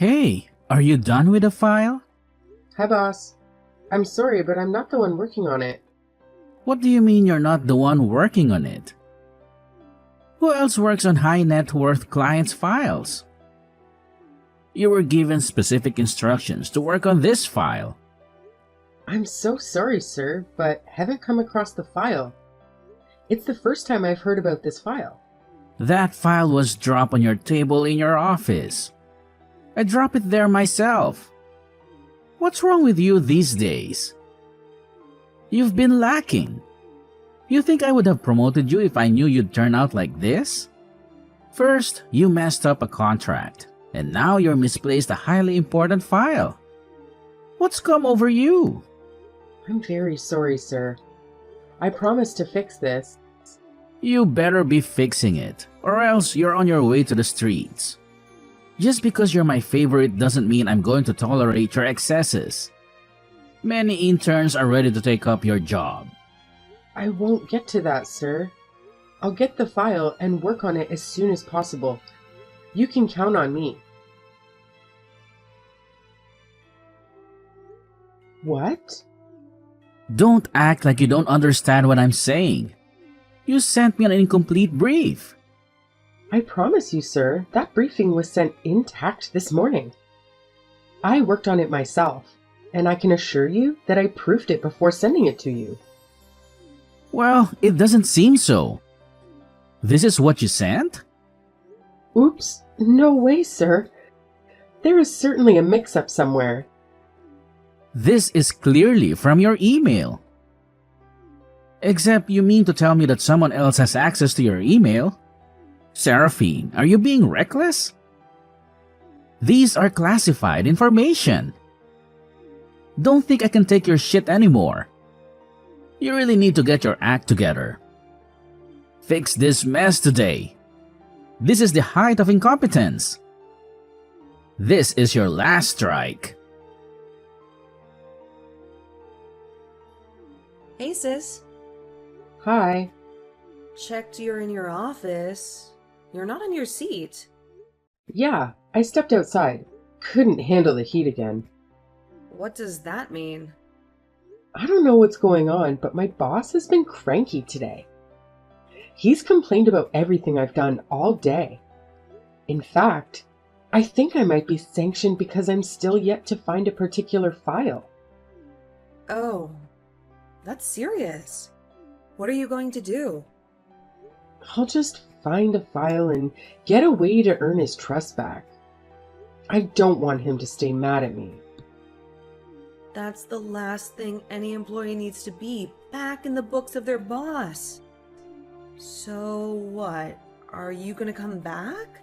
Hey, are you done with the file? Hi, boss. I'm sorry, but I'm not the one working on it. What do you mean you're not the one working on it? Who else works on high net worth clients' files? You were given specific instructions to work on this file. I'm so sorry, sir, but haven't come across the file. It's the first time I've heard about this file. That file was dropped on your table in your office. I dropped it there myself. What's wrong with you these days? You've been lacking. You think I would have promoted you if I knew you'd turn out like this? First, you messed up a contract, and now you're misplaced a highly important file. What's come over you? I'm very sorry, sir. I promise to fix this. You better be fixing it, or else you're on your way to the streets. Just because you're my favorite doesn't mean I'm going to tolerate your excesses. Many interns are ready to take up your job. I won't get to that, sir. I'll get the file and work on it as soon as possible. You can count on me. What? Don't act like you don't understand what I'm saying. You sent me an incomplete brief. I promise you, sir, that briefing was sent intact this morning. I worked on it myself, and I can assure you that I proofed it before sending it to you. Well, it doesn't seem so. This is what you sent? Oops, no way, sir. There is certainly a mix-up somewhere. This is clearly from your email. Except you mean to tell me that someone else has access to your email? Seraphine, are you being reckless? These are classified information. Don't think I can take your shit anymore. You really need to get your act together. Fix this mess today. This is the height of incompetence. This is your last strike. Hey sis, Hi. checked you're in your office. You're not in your seat. Yeah, I stepped outside. Couldn't handle the heat again. What does that mean? I don't know what's going on, but my boss has been cranky today. He's complained about everything I've done all day. In fact, I think I might be sanctioned because I'm still yet to find a particular file. Oh, that's serious. What are you going to do? I'll just find a file and get a way to earn his trust back. I don't want him to stay mad at me. That's the last thing any employee needs to be, back in the books of their boss. So what? Are you gonna come back?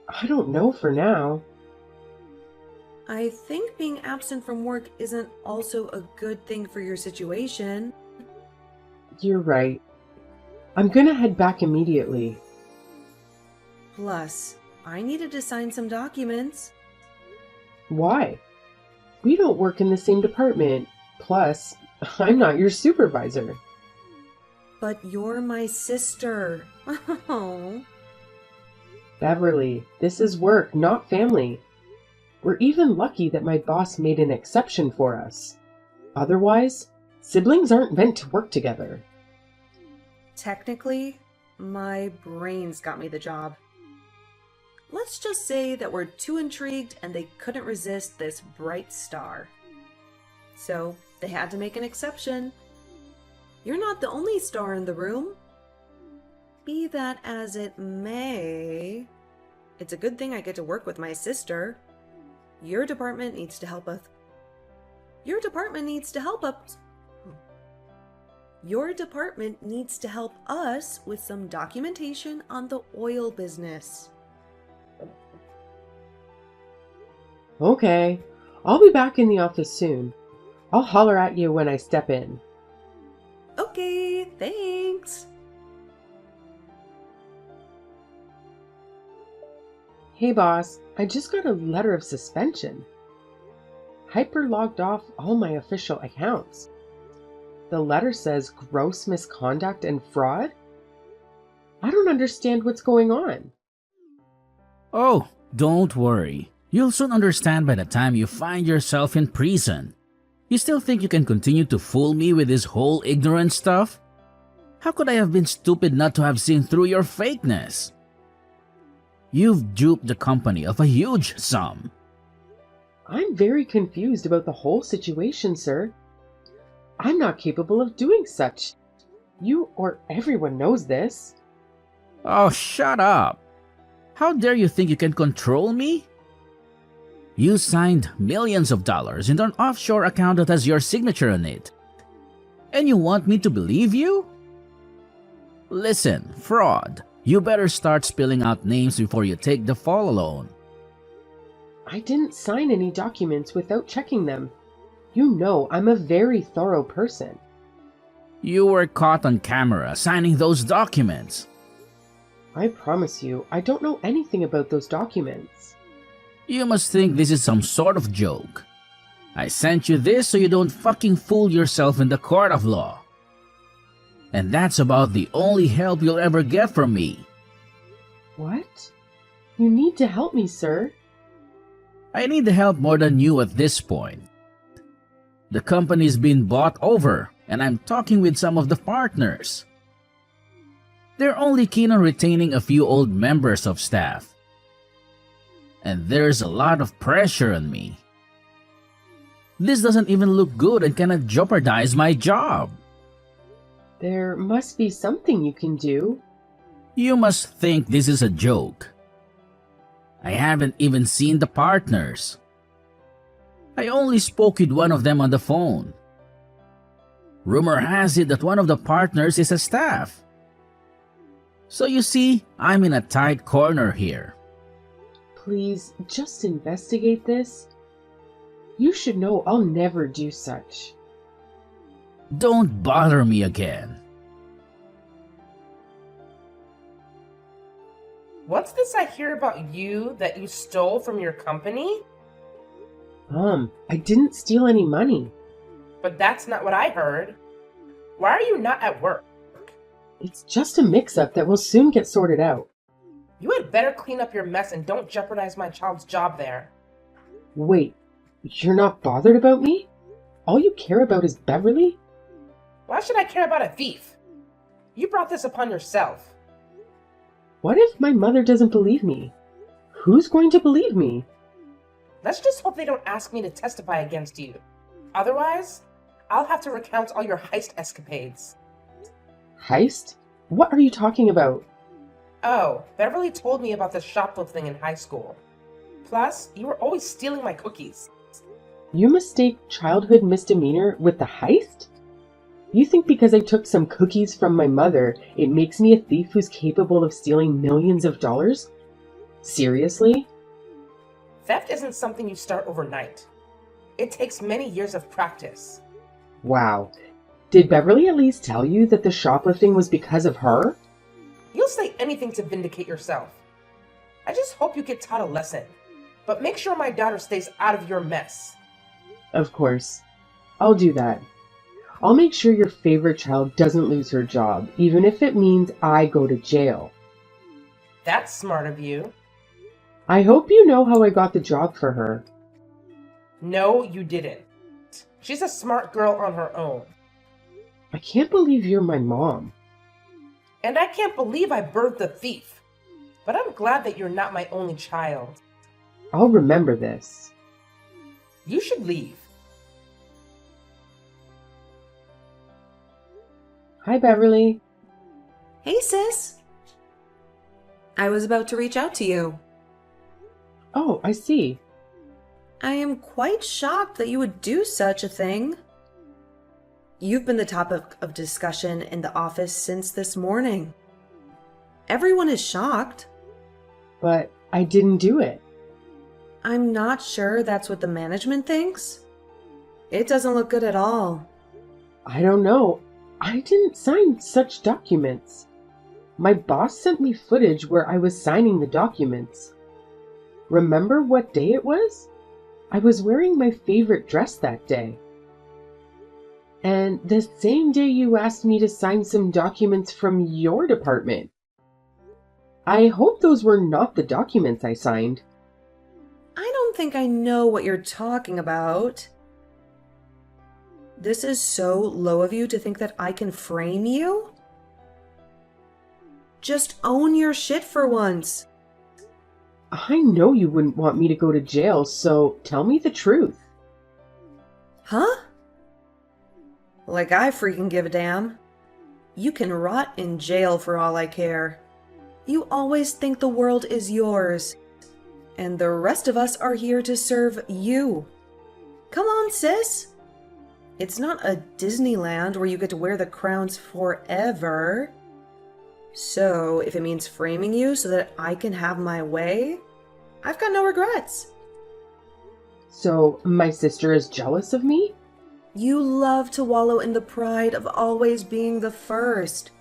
I don't know for now. I think being absent from work isn't also a good thing for your situation. You're right. I'm gonna head back immediately. Plus, I needed to sign some documents. Why? We don't work in the same department. Plus, I'm not your supervisor. But you're my sister. Oh. Beverly, this is work, not family. We're even lucky that my boss made an exception for us. Otherwise, siblings aren't meant to work together. Technically, my brains got me the job. Let's just say that we're too intrigued and they couldn't resist this bright star. So they had to make an exception. You're not the only star in the room. Be that as it may, it's a good thing I get to work with my sister. Your department needs to help us. Your department needs to help us. Your department needs to help us with some documentation on the oil business. Okay, I'll be back in the office soon. I'll holler at you when I step in. Okay, thanks. Hey boss, I just got a letter of suspension. Hyper logged off all my official accounts. The letter says gross misconduct and fraud? I don't understand what's going on. Oh, don't worry. You'll soon understand by the time you find yourself in prison. You still think you can continue to fool me with this whole ignorant stuff? How could I have been stupid not to have seen through your fakeness? You've duped the company of a huge sum. I'm very confused about the whole situation, sir. I'm not capable of doing such. You or everyone knows this. Oh, shut up. How dare you think you can control me? You signed millions of dollars into an offshore account that has your signature on it. And you want me to believe you? Listen, fraud, you better start spilling out names before you take the fall alone. I didn't sign any documents without checking them. You know I'm a very thorough person. You were caught on camera signing those documents. I promise you, I don't know anything about those documents. You must think this is some sort of joke. I sent you this so you don't fucking fool yourself in the court of law. And that's about the only help you'll ever get from me. What? You need to help me, sir. I need the help more than you at this point. The company's been bought over, and I'm talking with some of the partners. They're only keen on retaining a few old members of staff. And there's a lot of pressure on me. This doesn't even look good and cannot jeopardize my job. There must be something you can do. You must think this is a joke. I haven't even seen the partners. I only spoke with one of them on the phone. Rumor has it that one of the partners is a staff. So you see, I'm in a tight corner here. Please, just investigate this. You should know I'll never do such. Don't bother me again. What's this I hear about you that you stole from your company? I didn't steal any money. But that's not what I heard. Why are you not at work? It's just a mix-up that will soon get sorted out. You had better clean up your mess and don't jeopardize my child's job there. Wait, you're not bothered about me? All you care about is Beverly? Why should I care about a thief? You brought this upon yourself. What if my mother doesn't believe me? Who's going to believe me? Let's just hope they don't ask me to testify against you. Otherwise, I'll have to recount all your heist escapades. Heist? What are you talking about? Oh, Beverly told me about the shoplifting in high school. Plus, you were always stealing my cookies. You mistake childhood misdemeanor with the heist? You think because I took some cookies from my mother, it makes me a thief who's capable of stealing millions of dollars? Seriously? Theft isn't something you start overnight. It takes many years of practice. Wow. Did Beverly at least tell you that the shoplifting was because of her? You'll say anything to vindicate yourself. I just hope you get taught a lesson. But make sure my daughter stays out of your mess. Of course. I'll do that. I'll make sure your favorite child doesn't lose her job, even if it means I go to jail. That's smart of you. I hope you know how I got the job for her. No, you didn't. She's a smart girl on her own. I can't believe you're my mom. And I can't believe I birthed a thief. But I'm glad that you're not my only child. I'll remember this. You should leave. Hi, Beverly. Hey, sis. I was about to reach out to you. Oh, I see. I am quite shocked that you would do such a thing. You've been the topic of discussion in the office since this morning. Everyone is shocked. But I didn't do it. I'm not sure that's what the management thinks. It doesn't look good at all. I don't know. I didn't sign such documents. My boss sent me footage where I was signing the documents. Remember what day it was? I was wearing my favorite dress that day. And the same day you asked me to sign some documents from your department. I hope those were not the documents I signed. I don't don't think I know what you're talking about. This is so low of you to think that I can frame you? Just own your shit for once. I know you wouldn't want me to go to jail, so tell me the truth. Huh? Like I freaking give a damn. You can rot in jail for all I care. You always think the world is yours, and the rest of us are here to serve you. Come on, sis. It's not a Disneyland where you get to wear the crowns forever. So, if it means framing you so that I can have my way, I've got no regrets. So, my sister is jealous of me? You love to wallow in the pride of always being the first,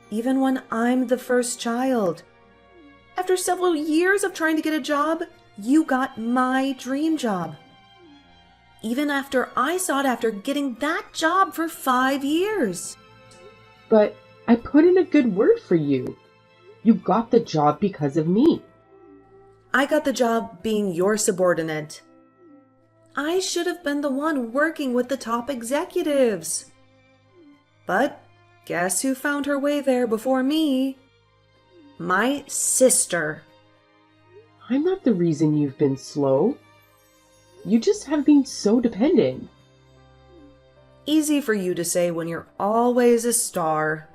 even when I'm the first child. After several years of trying to get a job, you got my dream job. Even after I sought after getting that job for 5 years. But I put in a good word for you. You got the job because of me. I got the job being your subordinate. I should have been the one working with the top executives. But guess who found her way there before me? My sister. I'm not the reason you've been slow. You just have been so dependent. Easy for you to say when you're always a star.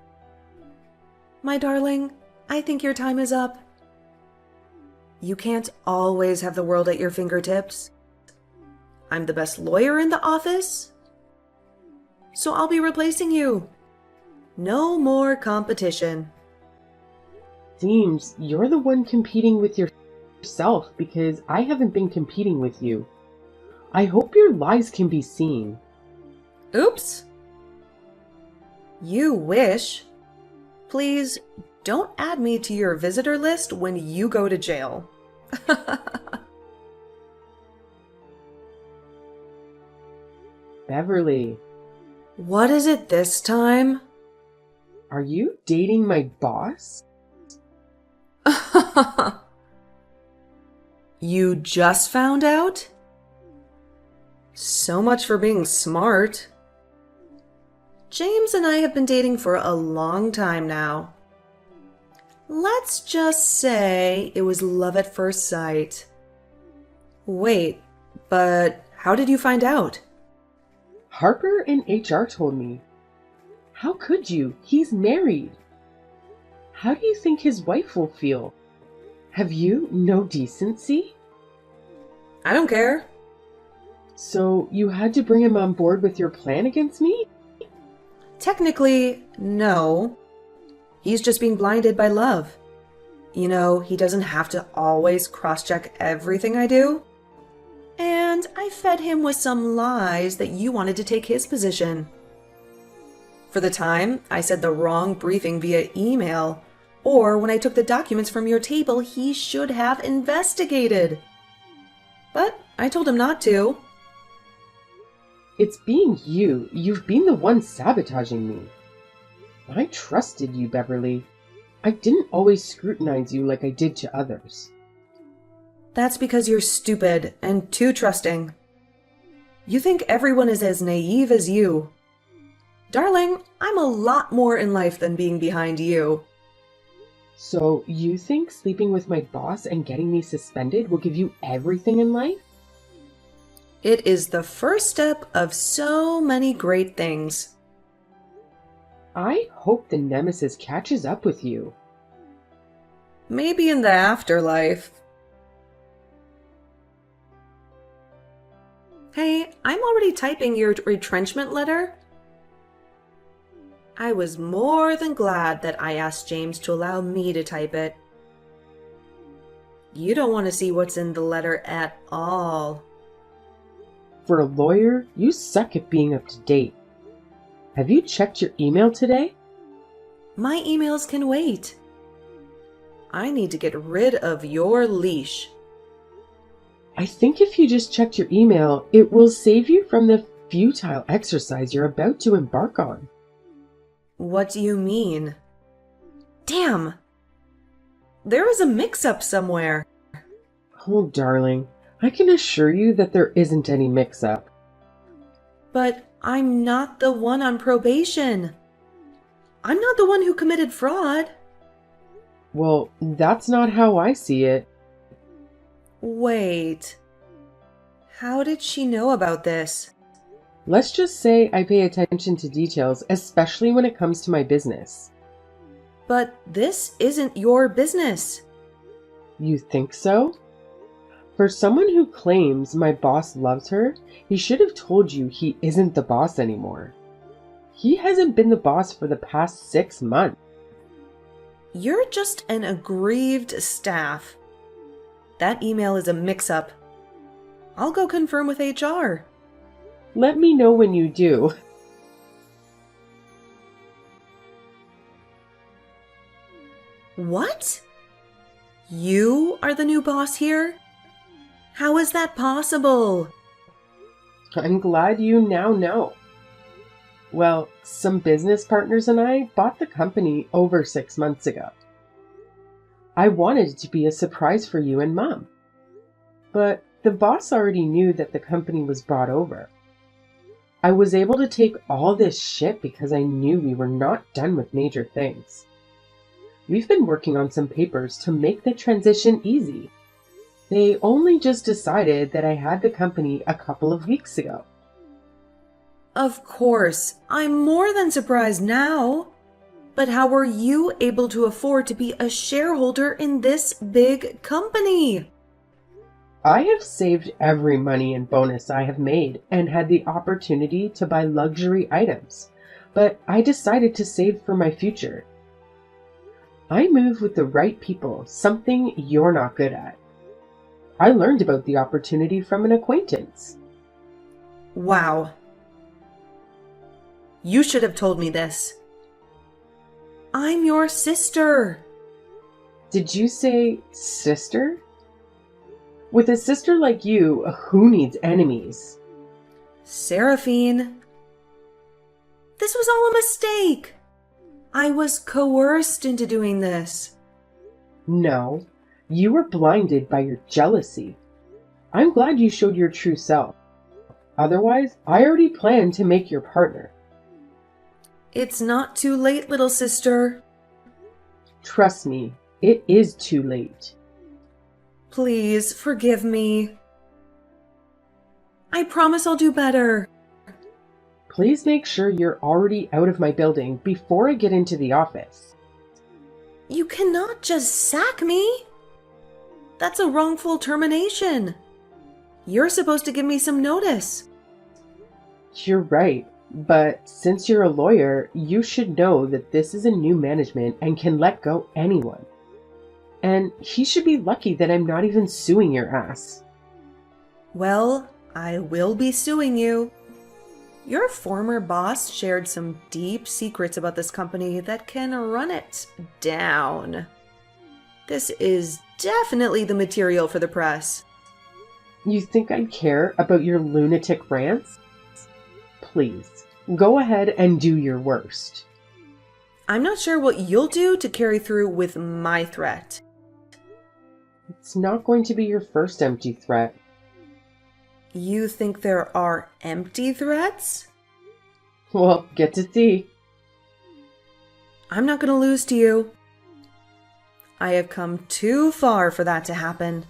My darling, I think your time is up. You can't always have the world at your fingertips. I'm the best lawyer in the office, so I'll be replacing you. No more competition. Seems you're the one competing with yourself because I haven't been competing with you. I hope your lies can be seen. Oops. You wish. Please don't add me to your visitor list when you go to jail. Beverly, What is it this time? are you dating my boss? You just found out? So much for being smart. James and I have been dating for a long time now. Let's just say it was love at first sight. Wait, but how did you find out? Harper and HR told me. How could you? He's married. How do you think his wife will feel? Have you no decency? I don't care. So you had to bring him on board with your plan against me? Technically, no. He's just being blinded by love. You know, he doesn't have to always cross-check everything I do. And I fed him with some lies that you wanted to take his position. For the time, I said the wrong briefing via email, or when I took the documents from your table, he should have investigated. But I told him not to. It's being you. You've been the one sabotaging me. I trusted you, Beverly. I didn't always scrutinize you like I did to others. That's because you're stupid and too trusting. You think everyone is as naive as you. Darling, I'm a lot more in life than being behind you. So you think sleeping with my boss and getting me suspended will give you everything in life? It is the first step of so many great things. I hope the nemesis catches up with you. Maybe in the afterlife. Hey, I'm already typing your retrenchment letter. I was more than glad that I asked James to allow me to type it. You don't want to see what's in the letter at all. For a lawyer, you suck at being up to date. Have you checked your email today? My emails can wait. I need to get rid of your leash. I think if you just checked your email, it will save you from the futile exercise you're about to embark on. What do you mean? Damn! There is a mix-up somewhere. Oh, darling, I can assure you that there isn't any mix-up. But I'm not the one on probation. I'm not the one who committed fraud. Well, that's not how I see it. Wait. How did she know about this? Let's just say I pay attention to details, especially when it comes to my business. But this isn't your business. You think so? For someone who claims my boss loves her, he should have told you he isn't the boss anymore. He hasn't been the boss for the past 6 months. You're just an aggrieved staff. That email is a mix-up. I'll go confirm with HR. Let me know when you do. What? You are the new boss here? How is that possible? I'm glad you now know. Well, some business partners and I bought the company over 6 months ago. I wanted it to be a surprise for you and Mom. But the boss already knew that the company was brought over. I was able to take all this shit because I knew we were not done with major things. We've been working on some papers to make the transition easy. They only just decided that I had the company a couple of weeks ago. Of course, I'm more than surprised now. But how were you able to afford to be a shareholder in this big company? I have saved every money and bonus I have made and had the opportunity to buy luxury items, but I decided to save for my future. I move with the right people, something you're not good at. I learned about the opportunity from an acquaintance. Wow. You should have told me this. I'm your sister. Did you say sister? With a sister like you, who needs enemies? Seraphine. This was all a mistake. I was coerced into doing this. No, you were blinded by your jealousy. I'm glad you showed your true self. Otherwise, I already planned to make your partner. It's not too late, little sister. Trust me, it is too late. Please forgive me. I promise I'll do better. Please make sure you're already out of my building before I get into the office. You cannot just sack me. That's a wrongful termination. You're supposed to give me some notice. You're right, but since you're a lawyer, you should know that this is a new management and can let go anyone. And he should be lucky that I'm not even suing your ass. Well, I will be suing you. Your former boss shared some deep secrets about this company that can run it down. This is definitely the material for the press. You think I'd care about your lunatic rants? Please, go ahead and do your worst. I'm not sure what you'll do to carry through with my threat. It's not going to be your first empty threat. You think there are empty threats? Well, get to see. I'm not going to lose to you. I have come too far for that to happen.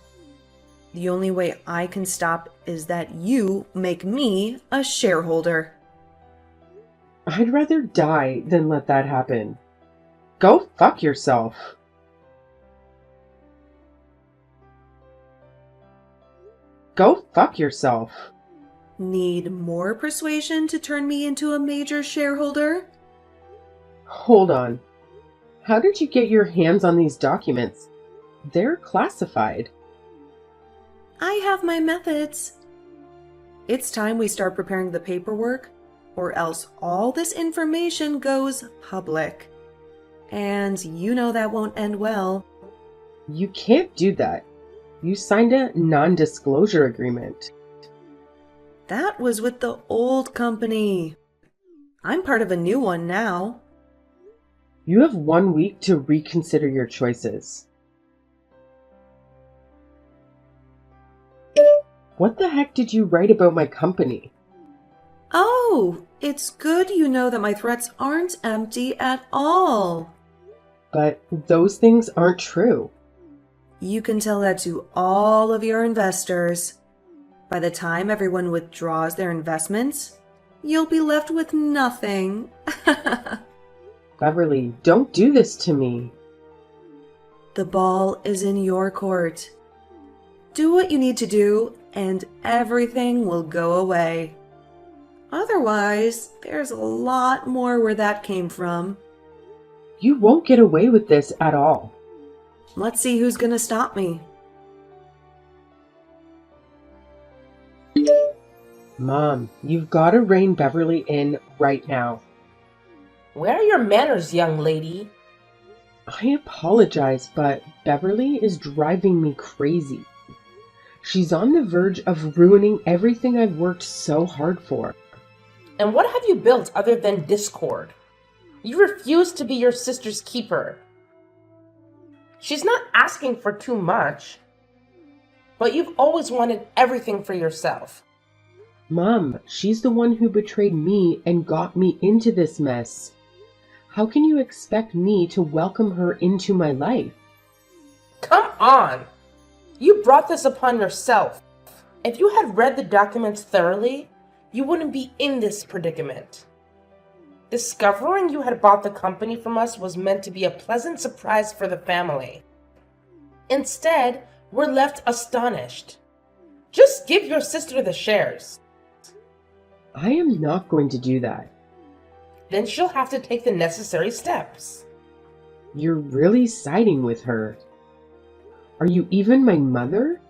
The only way I can stop is that you make me a shareholder. I'd rather die than let that happen. Go fuck yourself. Go fuck yourself. Need more persuasion to turn me into a major shareholder? Hold on. How did you get your hands on these documents? They're classified. I have my methods. It's time we start preparing the paperwork, or else all this information goes public. And you know that won't end well. You can't do that. You signed a non-disclosure agreement. That was with the old company. I'm part of a new one now. You have 1 week to reconsider your choices. What the heck did you write about my company? Oh, it's good you know that my threats aren't empty at all. But those things aren't true. You can tell that to all of your investors. By the time everyone withdraws their investments, you'll be left with nothing. Beverly, don't do this to me. The ball is in your court. Do what you need to do, and everything will go away. Otherwise, there's a lot more where that came from. You won't get away with this at all. Let's see who's gonna stop me. Mom, you've got to rein Beverly in right now. Where are your manners, young lady? I apologize, but Beverly is driving me crazy. She's on the verge of ruining everything I've worked so hard for. And what have you built other than discord? You refuse to be your sister's keeper. She's not asking for too much, but you've always wanted everything for yourself. Mom, she's the one who betrayed me and got me into this mess. How can you expect me to welcome her into my life? Come on! You brought this upon yourself. If you had read the documents thoroughly, you wouldn't be in this predicament. Discovering you had bought the company from us was meant to be a pleasant surprise for the family. Instead, we're left astonished. Just give your sister the shares. I am not going to do that. Then she'll have to take the necessary steps. You're really siding with her. Are you even my mother?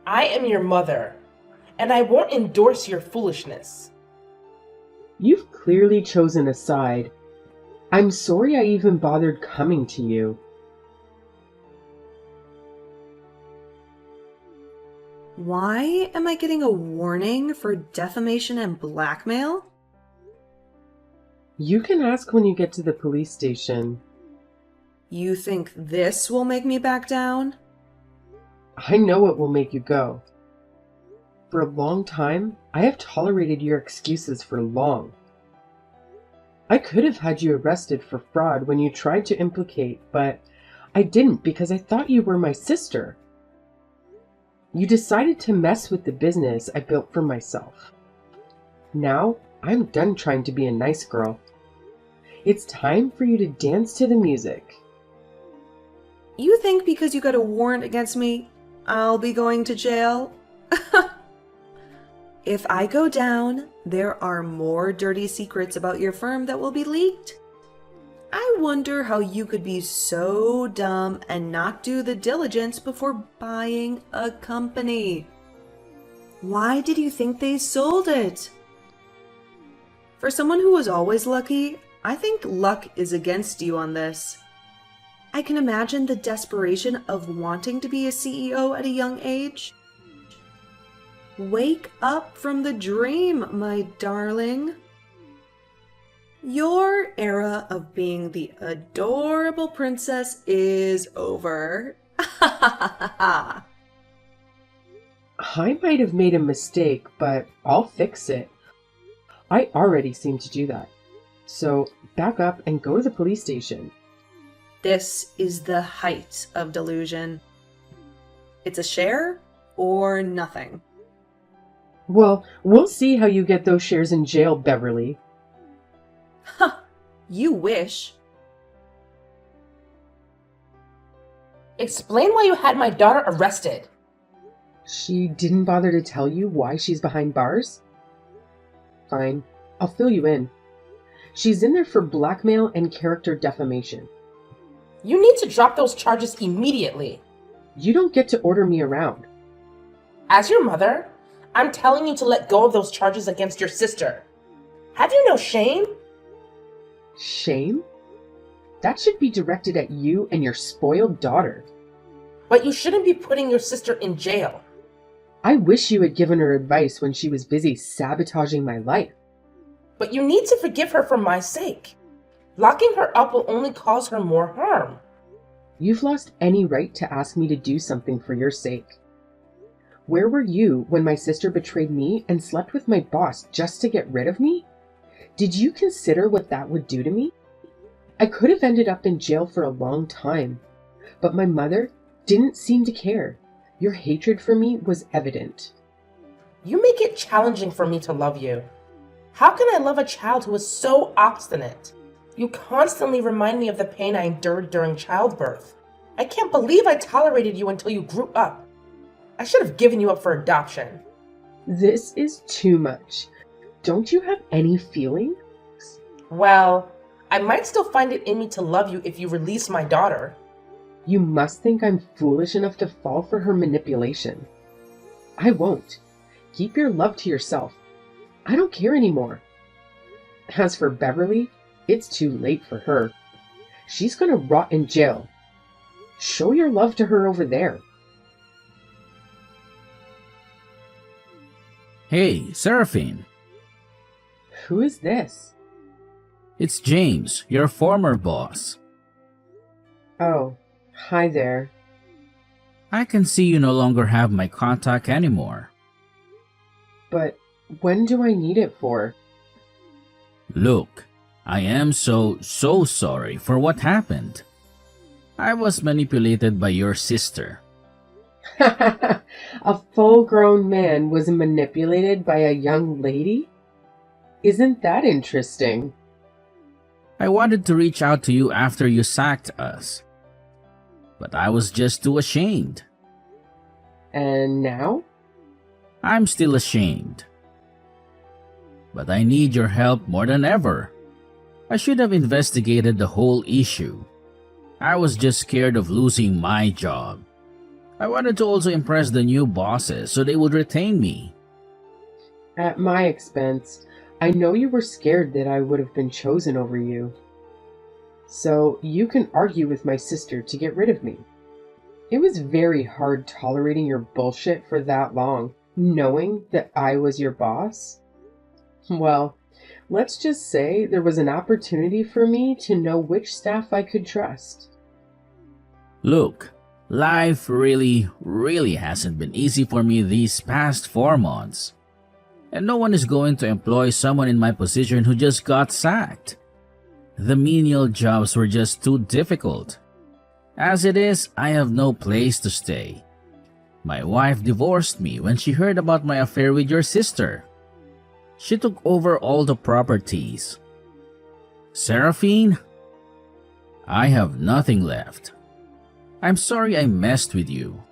I am your mother, and I won't endorse your foolishness. You've clearly chosen a side. I'm sorry I even bothered coming to you. Why am I getting a warning for defamation and blackmail? You can ask when you get to the police station. You think this will make me back down? I know it will make you go. For a long time, I have tolerated your excuses for long. I could have had you arrested for fraud when you tried to implicate, but I didn't because I thought you were my sister. You decided to mess with the business I built for myself. Now, I'm done trying to be a nice girl. It's time for you to dance to the music. You think because you got a warrant against me, I'll be going to jail? If I go down, there are more dirty secrets about your firm that will be leaked. I wonder how you could be so dumb and not do the diligence before buying a company. Why did you think they sold it? For someone who was always lucky, I think luck is against you on this. I can imagine the desperation of wanting to be a CEO at a young age. Wake up from the dream, my darling. Your era of being the adorable princess is over. I might have made a mistake, but I'll fix it. I already seem to do that. So back up and go to the police station. This is the height of delusion. It's a share or nothing. Well, we'll see how you get those shares in jail, Beverly. Huh, you wish. Explain why you had my daughter arrested. She didn't bother to tell you why she's behind bars? Fine, I'll fill you in. She's in there for blackmail and character defamation. You need to drop those charges immediately. You don't get to order me around. As your mother, I'm telling you to let go of those charges against your sister. Have you no shame? Shame? That should be directed at you and your spoiled daughter. But you shouldn't be putting your sister in jail. I wish you had given her advice when she was busy sabotaging my life. But you need to forgive her for my sake. Locking her up will only cause her more harm. You've lost any right to ask me to do something for your sake. Where were you when my sister betrayed me and slept with my boss just to get rid of me? Did you consider what that would do to me? I could have ended up in jail for a long time, but my mother didn't seem to care. Your hatred for me was evident. You make it challenging for me to love you. How can I love a child who is so obstinate? You constantly remind me of the pain I endured during childbirth. I can't believe I tolerated you until you grew up. I should have given you up for adoption. This is too much. Don't you have any feelings? Well, I might still find it in me to love you if you release my daughter. You must think I'm foolish enough to fall for her manipulation. I won't. Keep your love to yourself. I don't care anymore. As for Beverly, it's too late for her. She's gonna rot in jail. Show your love to her over there. Hey, Seraphine. Who is this? It's James, your former boss. Oh, hi there. I can see you no longer have my contact anymore. But when do I need it for? Look, I am so sorry for what happened. I was manipulated by your sister. A full-grown man was manipulated by a young lady? Isn't that interesting? I wanted to reach out to you after you sacked us, but I was just too ashamed. And now? I'm still ashamed. But I need your help more than ever. I should have investigated the whole issue. I was just scared of losing my job. I wanted to also impress the new bosses so they would retain me. At my expense, I know you were scared that I would have been chosen over you. So you can argue with my sister to get rid of me. It was very hard tolerating your bullshit for that long, knowing that I was your boss. Well, let's just say there was an opportunity for me to know which staff I could trust. Look, life really hasn't been easy for me these past 4 months. And no one is going to employ someone in my position who just got sacked. The menial jobs were just too difficult. As it is, I have no place to stay. My wife divorced me when she heard about my affair with your sister. She took over all the properties. Seraphine, I have nothing left. I'm sorry I messed with you.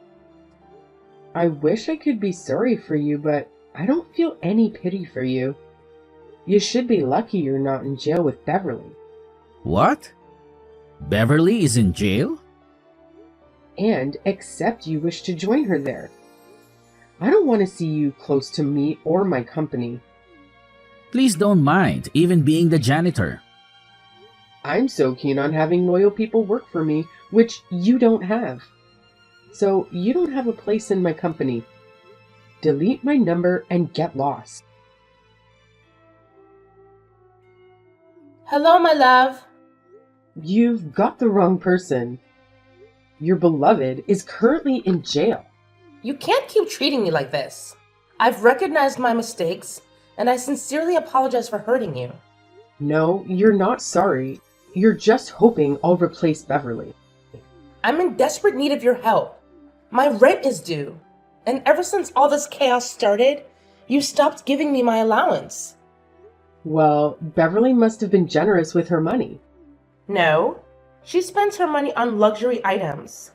I wish I could be sorry for you, but I don't feel any pity for you. You should be lucky you're not in jail with Beverly. What? Beverly is in jail? And except you wish to join her there. I don't want to see you close to me or my company. Please don't mind, even being the janitor. I'm so keen on having loyal people work for me, which you don't have. So you don't have a place in my company. Delete my number and get lost. Hello, my love. You've got the wrong person. Your beloved is currently in jail. You can't keep treating me like this. I've recognized my mistakes, and I sincerely apologize for hurting you. No, you're not sorry. You're just hoping I'll replace Beverly. I'm in desperate need of your help. My rent is due, and ever since all this chaos started, you stopped giving me my allowance. Well, Beverly must have been generous with her money. No, she spends her money on luxury items.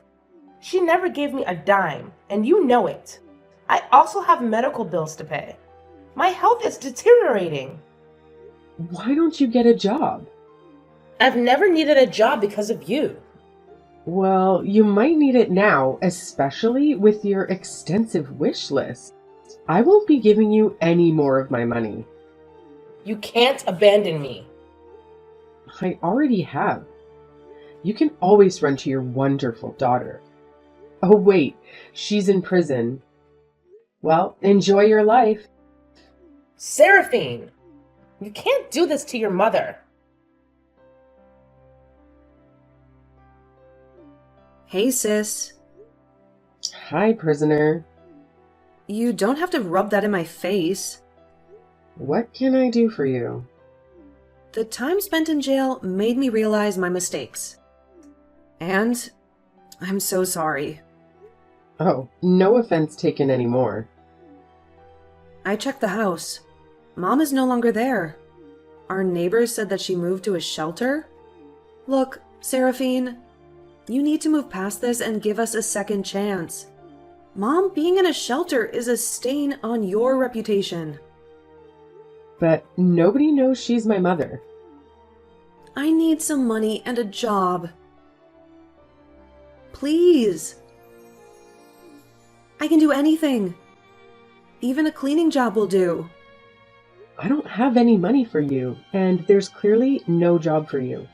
She never gave me a dime, and you know it. I also have medical bills to pay. My health is deteriorating. Why don't you get a job? I've never needed a job because of you. Well, you might need it now, especially with your extensive wish list. I won't be giving you any more of my money. You can't abandon me. I already have. You can always run to your wonderful daughter. Oh wait, she's in prison. Well, enjoy your life. Seraphine, you can't do this to your mother. Hey, sis. Hi, prisoner. You don't have to rub that in my face. What can I do for you? The time spent in jail made me realize my mistakes. And I'm so sorry. Oh, no offense taken anymore. I checked the house. Mom is no longer there. Our neighbors said that she moved to a shelter. Look, Seraphine, you need to move past this and give us a second chance. Mom being in a shelter is a stain on your reputation. But nobody knows she's my mother. I need some money and a job. Please. I can do anything. Even a cleaning job will do. I don't have any money for you, and there's clearly no job for you.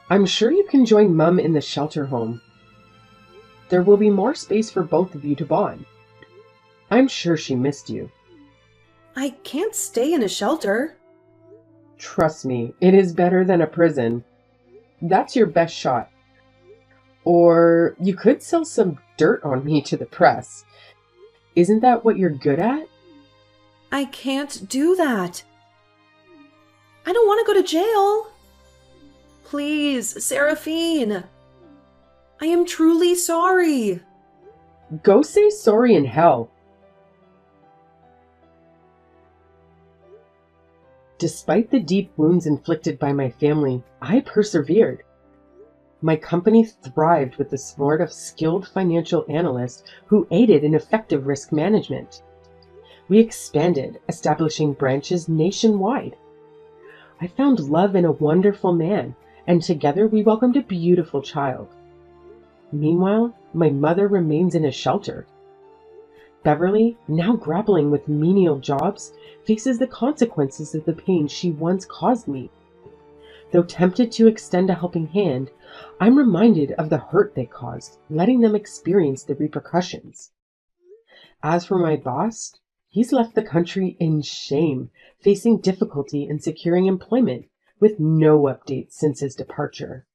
I'm sure you can join Mum in the shelter home. There will be more space for both of you to bond. I'm sure she missed you. I can't stay in a shelter. Trust me, it is better than a prison. That's your best shot. Or you could sell some dirt on me to the press. Isn't that what you're good at? I can't do that. I don't want to go to jail. Please, Seraphine. I am truly sorry. Go say sorry in hell. Despite the deep wounds inflicted by my family, I persevered. My company thrived with the support of skilled financial analysts who aided in effective risk management. We expanded, establishing branches nationwide. I found love in a wonderful man, and together we welcomed a beautiful child. Meanwhile, my mother remains in a shelter. Beverly, now grappling with menial jobs, faces the consequences of the pain she once caused me. Though tempted to extend a helping hand, I'm reminded of the hurt they caused, letting them experience the repercussions. As for my boss, he's left the country in shame, facing difficulty in securing employment, with no updates since his departure.